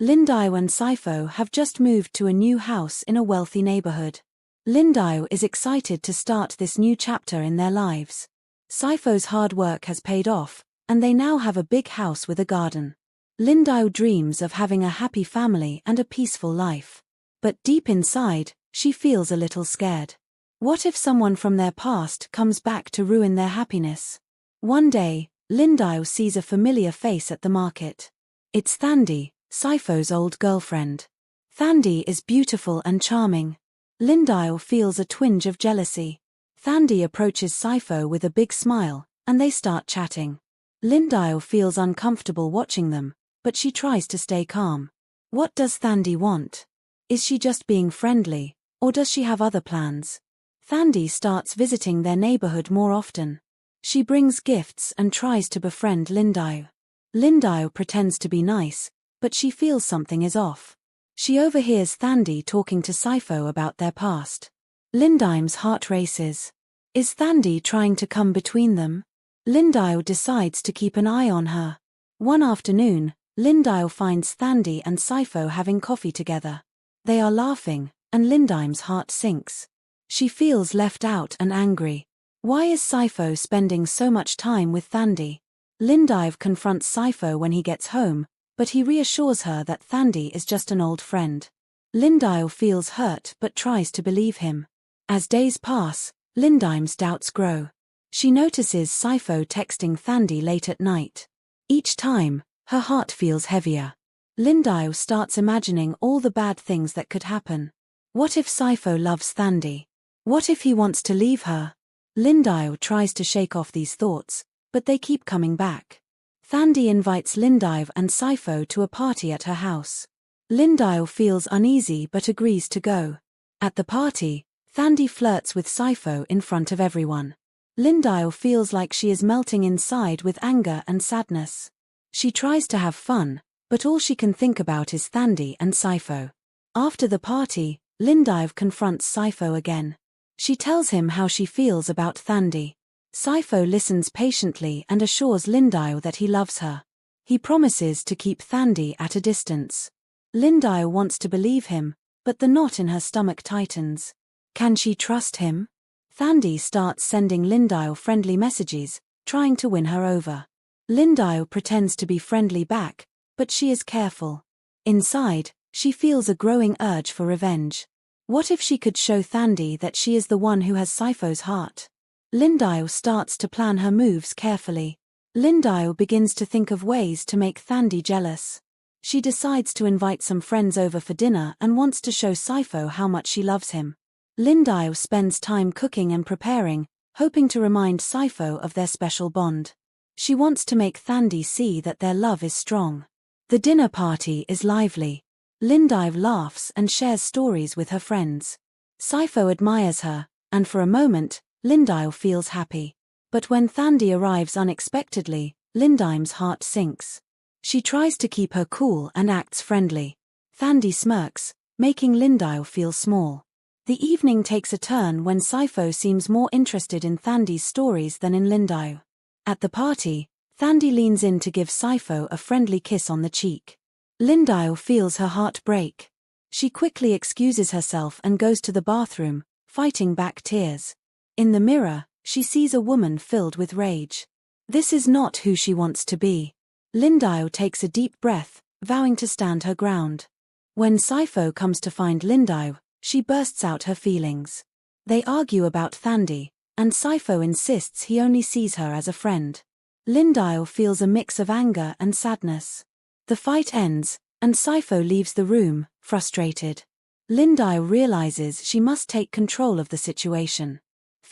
Lindayo and Sifo have just moved to a new house in a wealthy neighborhood. Lindayo is excited to start this new chapter in their lives. Sifo's hard work has paid off, and they now have a big house with a garden. Lindayo dreams of having a happy family and a peaceful life. But deep inside, she feels a little scared. What if someone from their past comes back to ruin their happiness? One day, Lindayo sees a familiar face at the market. It's Thandi, Sifo's old girlfriend. Thandi is beautiful and charming. Lindayo feels a twinge of jealousy. Thandi approaches Sifo with a big smile, and they start chatting. Lindayo feels uncomfortable watching them, but she tries to stay calm. What does Thandi want? Is she just being friendly, or does she have other plans? Thandi starts visiting their neighborhood more often. She brings gifts and tries to befriend Lindayo. Lindayo pretends to be nice, but she feels something is off. She overhears Thandi talking to Sifo about their past. Lindayo's heart races. Is Thandi trying to come between them? Lindayo decides to keep an eye on her. One afternoon, Lindayo finds Thandi and Sifo having coffee together. They are laughing, and Lindayo's heart sinks. She feels left out and angry. Why is Sifo spending so much time with Thandi? Lindayo confronts Sifo when he gets home, but he reassures her that Thandi is just an old friend. Lindayo feels hurt but tries to believe him. As days pass, Lindayo's doubts grow. She notices Sifo texting Thandi late at night. Each time, her heart feels heavier. Lindayo starts imagining all the bad things that could happen. What if Sifo loves Thandi? What if he wants to leave her? Lindayo tries to shake off these thoughts, but they keep coming back. Thandi invites Lindayo and Sifo to a party at her house. Lindayo feels uneasy but agrees to go. At the party, Thandi flirts with Sifo in front of everyone. Lindayo feels like she is melting inside with anger and sadness. She tries to have fun, but all she can think about is Thandi and Sifo. After the party, Lindayo confronts Sifo again. She tells him how she feels about Thandi. Sifo listens patiently and assures Lindayo that he loves her. He promises to keep Thandi at a distance. Lindayo wants to believe him, but the knot in her stomach tightens. Can she trust him? Thandi starts sending Lindayo friendly messages, trying to win her over. Lindayo pretends to be friendly back, but she is careful. Inside, she feels a growing urge for revenge. What if she could show Thandi that she is the one who has Sifo's heart? Lindayo starts to plan her moves carefully. Lindayo begins to think of ways to make Thandi jealous. She decides to invite some friends over for dinner and wants to show Sifo how much she loves him. Lindayo spends time cooking and preparing, hoping to remind Sifo of their special bond. She wants to make Thandi see that their love is strong. The dinner party is lively. Lindayo laughs and shares stories with her friends. Sifo admires her, and for a moment, Lindayo feels happy. But when Thandi arrives unexpectedly, Lindayo's heart sinks. She tries to keep her cool and acts friendly. Thandi smirks, making Lindayo feel small. The evening takes a turn when Sifo seems more interested in Thandi's stories than in Lindayo. At the party, Thandi leans in to give Sifo a friendly kiss on the cheek. Lindayo feels her heart break. She quickly excuses herself and goes to the bathroom, fighting back tears. In the mirror, she sees a woman filled with rage. This is not who she wants to be. Lindayo takes a deep breath, vowing to stand her ground. When Sifo comes to find Lindayo, she bursts out her feelings. They argue about Thandi, and Sifo insists he only sees her as a friend. Lindayo feels a mix of anger and sadness. The fight ends, and Sifo leaves the room, frustrated. Lindayo realizes she must take control of the situation.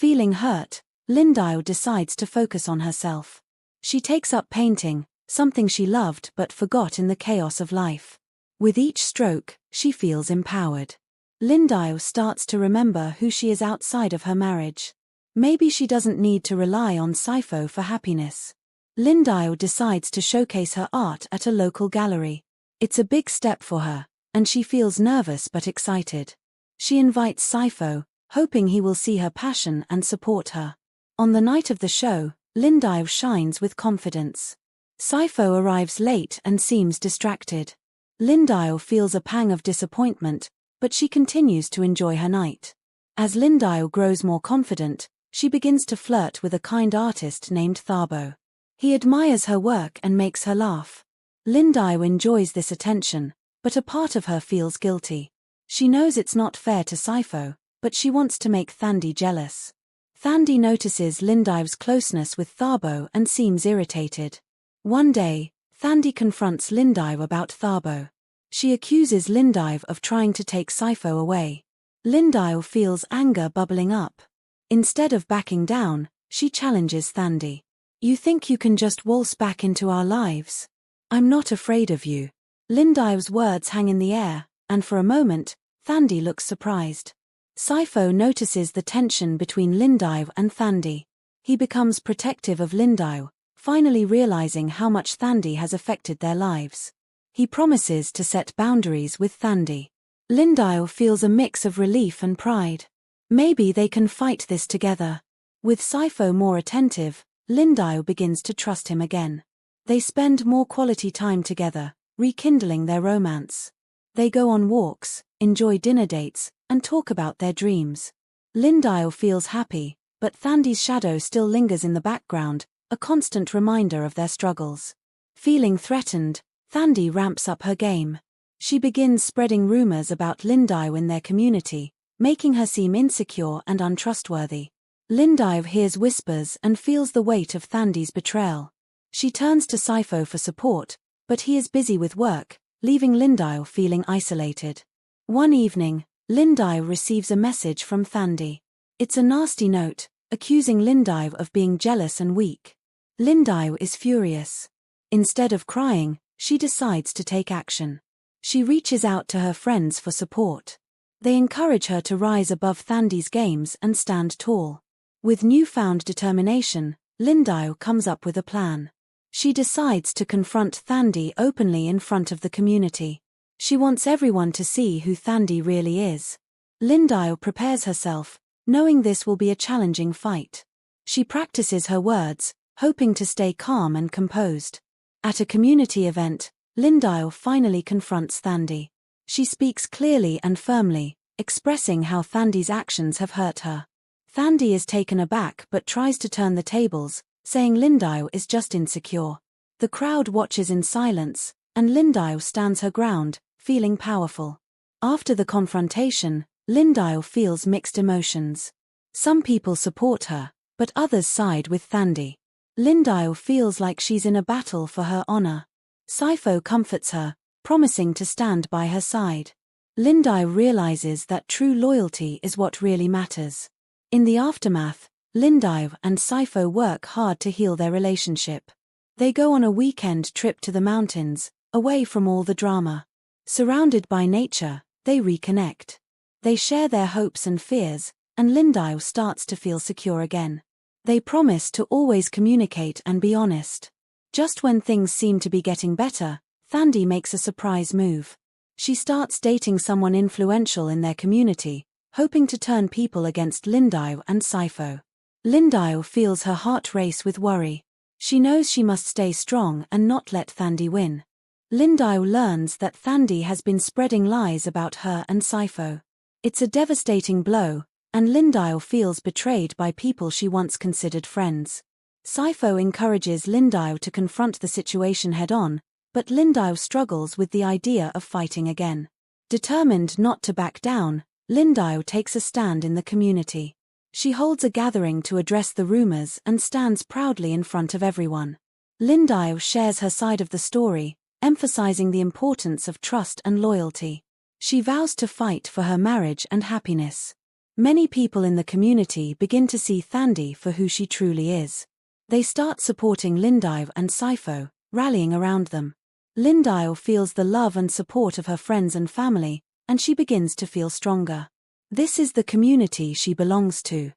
Feeling hurt, Lindayo decides to focus on herself. She takes up painting, something she loved but forgot in the chaos of life. With each stroke, she feels empowered. Lindayo starts to remember who she is outside of her marriage. Maybe she doesn't need to rely on Sifo for happiness. Lindayo decides to showcase her art at a local gallery. It's a big step for her, and she feels nervous but excited. She invites Sifo, hoping he will see her passion and support her. On the night of the show, Lindayo shines with confidence. Sifo arrives late and seems distracted. Lindial feels a pang of disappointment, but she continues to enjoy her night. As Lindial grows more confident, she begins to flirt with a kind artist named Thabo. He admires her work and makes her laugh. Lindial enjoys this attention, but a part of her feels guilty. She knows it's not fair to Sifo, but she wants to make Thandi jealous. Thandi notices Lindial's closeness with Thabo and seems irritated. One day, Thandi confronts Lindial about Thabo. She accuses Lindial of trying to take Sifo away. Lindial feels anger bubbling up. Instead of backing down, she challenges Thandi. "You think you can just waltz back into our lives? I'm not afraid of you." Lindial's words hang in the air, and for a moment, Thandi looks surprised. Sifo notices the tension between Lindial and Thandi. He becomes protective of Lindial, finally realizing how much Thandi has affected their lives. He promises to set boundaries with Thandi. Lindial feels a mix of relief and pride. Maybe they can fight this together. With Sifo more attentive, Lindial begins to trust him again. They spend more quality time together, rekindling their romance. They go on walks, enjoy dinner dates, and talk about their dreams. Lindial feels happy, but Thandi's shadow still lingers in the background, a constant reminder of their struggles. Feeling threatened, Thandi ramps up her game. She begins spreading rumors about Lindial in their community, making her seem insecure and untrustworthy. Lindial hears whispers and feels the weight of Thandi's betrayal. She turns to Sifo for support, but he is busy with work, leaving Lindial feeling isolated. One evening, Lindial receives a message from Thandi. It's a nasty note, accusing Lindial of being jealous and weak. Lindial is furious. Instead of crying, she decides to take action. She reaches out to her friends for support. They encourage her to rise above Thandi's games and stand tall. With newfound determination, Lindial comes up with a plan. She decides to confront Thandi openly in front of the community. She wants everyone to see who Thandi really is. Lindial prepares herself, knowing this will be a challenging fight. She practices her words, hoping to stay calm and composed. At a community event, Lindial finally confronts Thandi. She speaks clearly and firmly, expressing how Thandi's actions have hurt her. Thandi is taken aback but tries to turn the tables, saying Lindial is just insecure. The crowd watches in silence, and Lindial stands her ground, feeling powerful. After the confrontation, Lindial feels mixed emotions. Some people support her, but others side with Thandi. Lindial feels like she's in a battle for her honor. Sifo comforts her, promising to stand by her side. Lindial realizes that true loyalty is what really matters. In the aftermath, Lindial and Sifo work hard to heal their relationship. They go on a weekend trip to the mountains, away from all the drama. Surrounded by nature, they reconnect. They share their hopes and fears, and Lindial starts to feel secure again. They promise to always communicate and be honest. Just when things seem to be getting better, Thandi makes a surprise move. She starts dating someone influential in their community, hoping to turn people against Lindial and Sifo. Lindial feels her heart race with worry. She knows she must stay strong and not let Thandi win. Lindial learns that Thandi has been spreading lies about her and Sifo. It's a devastating blow, and Lindial feels betrayed by people she once considered friends. Sifo encourages Lindial to confront the situation head-on, but Lindial struggles with the idea of fighting again. Determined not to back down, Lindial takes a stand in the community. She holds a gathering to address the rumors and stands proudly in front of everyone. Lindial shares her side of the story, emphasizing the importance of trust and loyalty. She vows to fight for her marriage and happiness. Many people in the community begin to see Thandi for who she truly is. They start supporting Lindial and Sifo, rallying around them. Lindial feels the love and support of her friends and family, and she begins to feel stronger. This is the community she belongs to.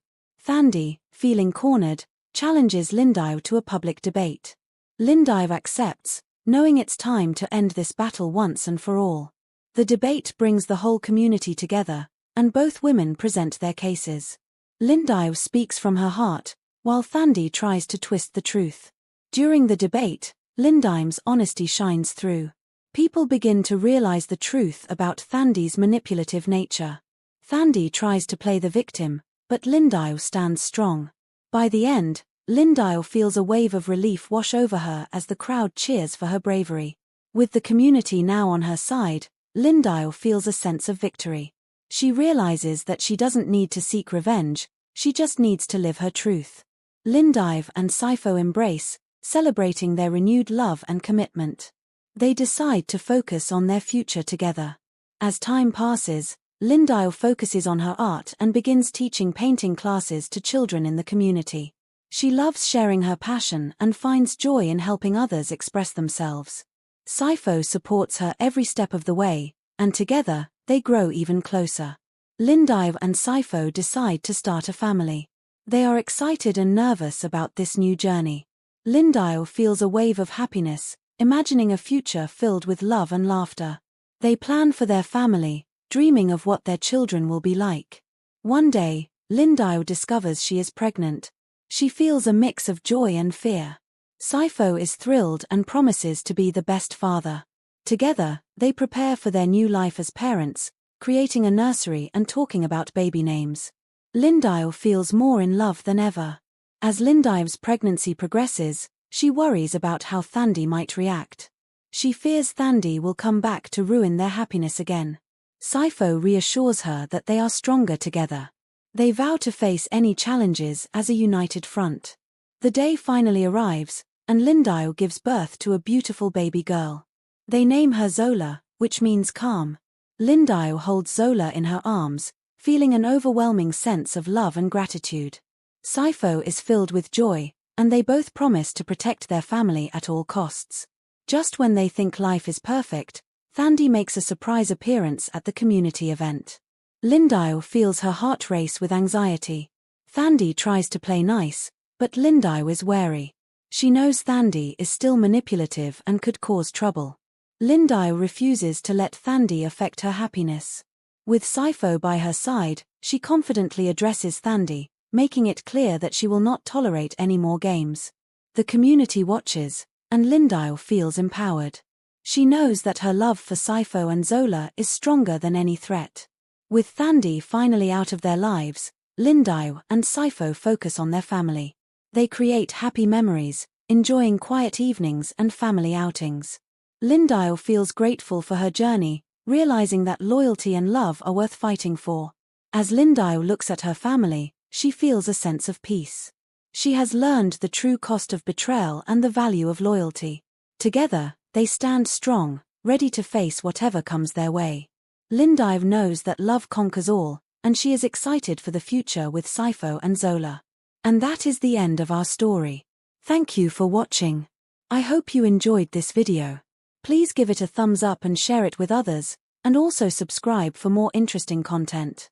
Thandi, feeling cornered, challenges Lindial to a public debate. Lindial accepts, knowing it's time to end this battle once and for all. The debate brings the whole community together, and both women present their cases. Lindial speaks from her heart, while Thandi tries to twist the truth. During the debate, Lindial's honesty shines through. People begin to realize the truth about Thandi's manipulative nature. Thandi tries to play the victim, but Lindiwe stands strong. By the end, Lindiwe feels a wave of relief wash over her as the crowd cheers for her bravery. With the community now on her side, Lindiwe feels a sense of victory. She realizes that she doesn't need to seek revenge, she just needs to live her truth. Lindiwe and Sifo embrace, celebrating their renewed love and commitment. They decide to focus on their future together. As time passes, Lindiwe focuses on her art and begins teaching painting classes to children in the community. She loves sharing her passion and finds joy in helping others express themselves. Sifo supports her every step of the way, and together, they grow even closer. Lindiwe and Sifo decide to start a family. They are excited and nervous about this new journey. Lindiwe feels a wave of happiness, imagining a future filled with love and laughter. They plan for their family, dreaming of what their children will be like. One day, Lindiwe discovers she is pregnant. She feels a mix of joy and fear. Sifo is thrilled and promises to be the best father. Together, they prepare for their new life as parents, creating a nursery and talking about baby names. Lindiwe feels more in love than ever. As Lindiwe's pregnancy progresses, she worries about how Thandi might react. She fears Thandi will come back to ruin their happiness again. Sifo reassures her that they are stronger together. They vow to face any challenges as a united front. The day finally arrives, and Lindiwe gives birth to a beautiful baby girl. They name her Zola, which means calm. Lindiwe holds Zola in her arms, feeling an overwhelming sense of love and gratitude. Sifo is filled with joy, and they both promise to protect their family at all costs. Just when they think life is perfect, Thandi makes a surprise appearance at the community event. Lindiwe feels her heart race with anxiety. Thandi tries to play nice, but Lindiwe is wary. She knows Thandi is still manipulative and could cause trouble. Lindiwe refuses to let Thandi affect her happiness. With Sifo by her side, she confidently addresses Thandi, making it clear that she will not tolerate any more games. The community watches, and Lindiwe feels empowered. She knows that her love for Sifo and Zola is stronger than any threat. With Thandi finally out of their lives, Lindiwe and Sifo focus on their family. They create happy memories, enjoying quiet evenings and family outings. Lindiwe feels grateful for her journey, realizing that loyalty and love are worth fighting for. As Lindiwe looks at her family, she feels a sense of peace. She has learned the true cost of betrayal and the value of loyalty. Together, they stand strong, ready to face whatever comes their way. Lindiwe knows that love conquers all, and she is excited for the future with Sifo and Zola. And that is the end of our story. Thank you for watching. I hope you enjoyed this video. Please give it a thumbs up and share it with others, and also subscribe for more interesting content.